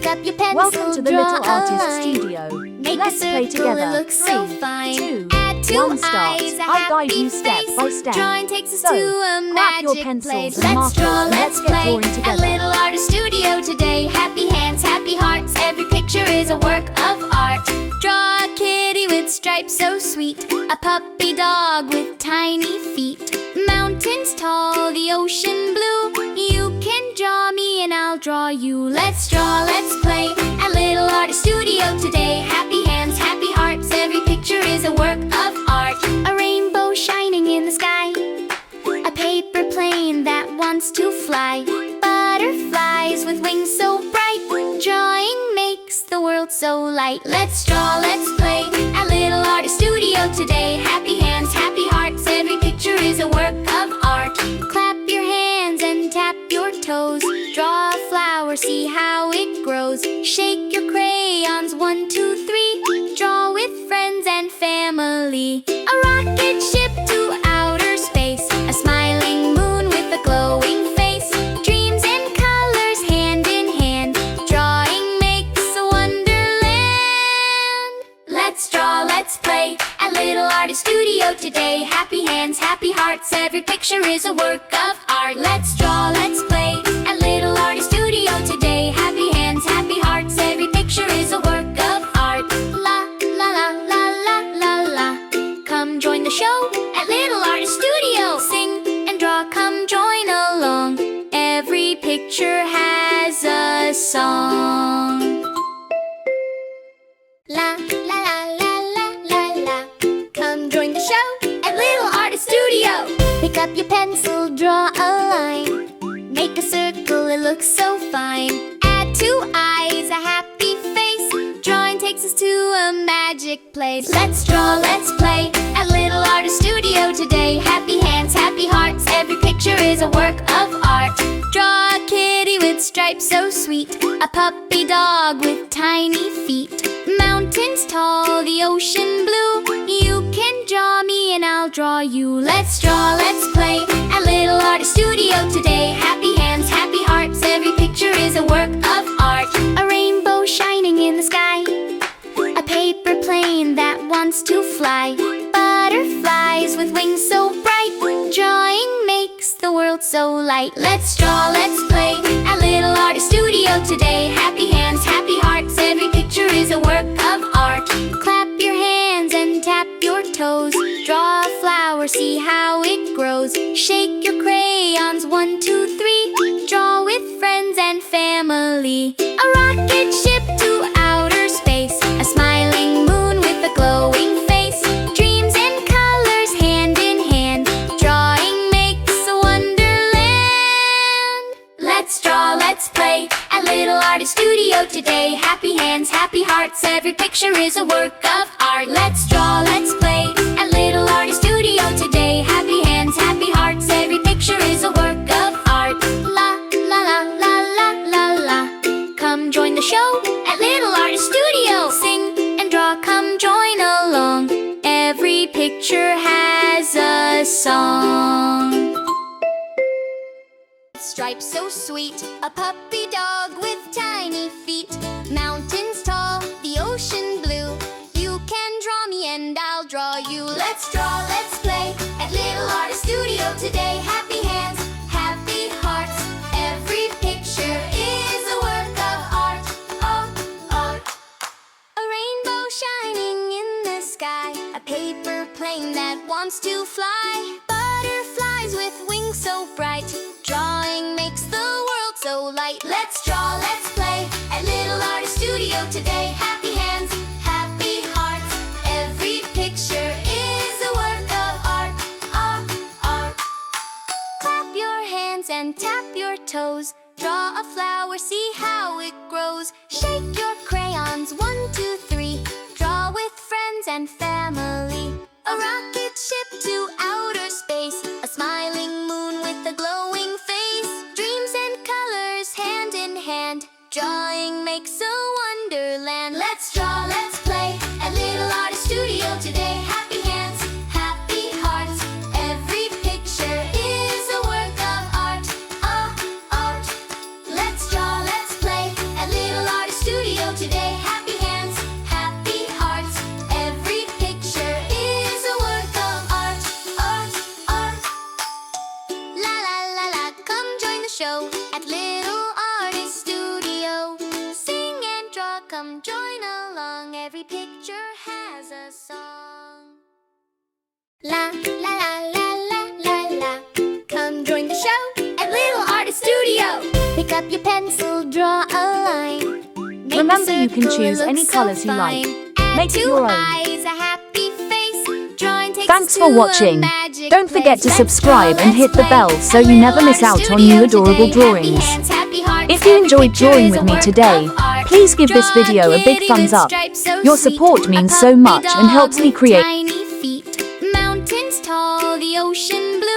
Pick up your pencil, Welcome to the draw Little a Artist line. Studio. Make Let's a play circle, together. it looks so 3, fine. 2, Add 2 1, start. eyes, a I guide happy you step face. by step. Drawing takes us So, to a grab your magic pencils place. and Let's markers draw, and let's let's get play. drawing At together. Little Artist Studio today. Happy hands, happy hearts. Every picture is a work of art. Draw a kitty with stripes so sweet. A puppy dog with tiny feet. Mountains tall, the ocean blue. You can draw me and I'll draw you. Let's draw, let's play. At Little Artist Studio today. Happy hands, happy hearts. Every picture is a work of art. A rainbow shining in the sky. A paper plane that wants to fly. Butterflies with wings so bright. Drawing makes the world so light. Let's draw, let's play. At Little Artist Studio today. Happy hands, happy hearts. Every picture is a work of art. Clap your hands and tap your toes. Draw a flower, see how it grows. Shake your crayons, 1, 2, 3. Draw with friends and family. A rocket ship to outer space. A smiling moon with a glowing face. Dreams and colors hand in hand. Drawing makes a wonderland. Let's draw, let's play. At Little Artist Studio today. Happy hands, happy hearts. Every picture is a work of art. Let's draw, let's play. At Little Artist Studio today. Happy hands, happy hearts. Every picture is a work of art. La la la la la la la. Come join the show at Little Artist Studio. Sing and draw, come join along. Every picture has a song. La la la la la la la. Come join the show at Little Artist Studio. Pick up your pencil, draw a line. Make a circle, it looks so fine. Add 2 eyes, a happy face. Drawing takes us to a magic place. Let's draw, let's play at Little Artist Studio today. Happy hands, happy hearts. Every picture is a work of art. Draw a kitty with stripes so sweet. A puppy dog with tiny feet. Mountains tall, the ocean blue. You can draw me and I'll draw you. Let's draw, let's play at Little Artist Studio today. Happy hands, happy hearts. Every picture is a work of art. A rainbow shining in the sky. A paper plane that wants to fly. Butterflies with wings so bright. Drawing makes the world so light. Let's draw, let's play at Little Artist Studio today. Happy hands, happy hearts. Every picture is a work of art. Clap your hands and tap your toes. Draw a flower, see how it grows. Shake your crayons, 1, 2, 3. Draw with friends and family. A rocket ship to outer space. A smiling moon with a glowing face. Dreams and colors hand in hand. Drawing makes a wonderland. Let's draw, let's play at Little Artist Studio today. Happy hands, happy hearts. Every picture is a work of art. Let's draw, let's play at Little Artist Studio today. Happy hands, happy hearts. Every picture is a work of art. La la la la la la la. Come join the show at Little Artist Studio. Sing and draw, come join along. Every picture has a song. Stripes so sweet, a puppy dog with tiny feet. Mountains tall, the ocean blue. You can draw me and I'll draw you. Let's draw, let's play at Little Artist Studio today. Happy hands, happy hearts. Every picture is a work of art, of art. A rainbow shining in the sky. A paper plane that wants to fly. Butterflies with wings so bright. Drawing makes the world so light. Let's draw, let's play at Little Artist Studio today. Happy hands, happy hearts. Every picture is a work of art, art, art. Clap your hands and tap your toes. Draw a flower, see how it grows. Shake your crayons, 1, 2, 3. Draw with friends and family. A rocket ship to outer space. A smiling moon with a glowing face. Dreams and colors hand in hand. Drawing makes a wonderland. Let's draw, let's play at Little Artist Studio today. Happy hands, happy hearts. Every picture is a work of art, art. Let's draw, let's play at Little Artist show at Little Artist Studio. Sing and draw, come join along. Every picture has a song. La la la la la la la. Come join the show at Little Artist Studio. Pick up your pencil, draw a line. Make Remember, a you can circle, choose it any looks colours so you like. fine. Add Make it two your own. eyes, a happy face. Drawing takes Thanks us for to a watching. magic Don't forget place. to Let's subscribe draw, and hit let's the play. bell so At you never Little miss out Artist on new Studio adorable today. Happy drawings. hands, happy hearts. If you Every enjoyed picture drawing is with a me work today, of art. please give this Draw video a big kitty thumbs with up. stripes so Your sweet. support A means so puppy much and dog helps me with create. tiny feet. Mountains tall, the ocean blue.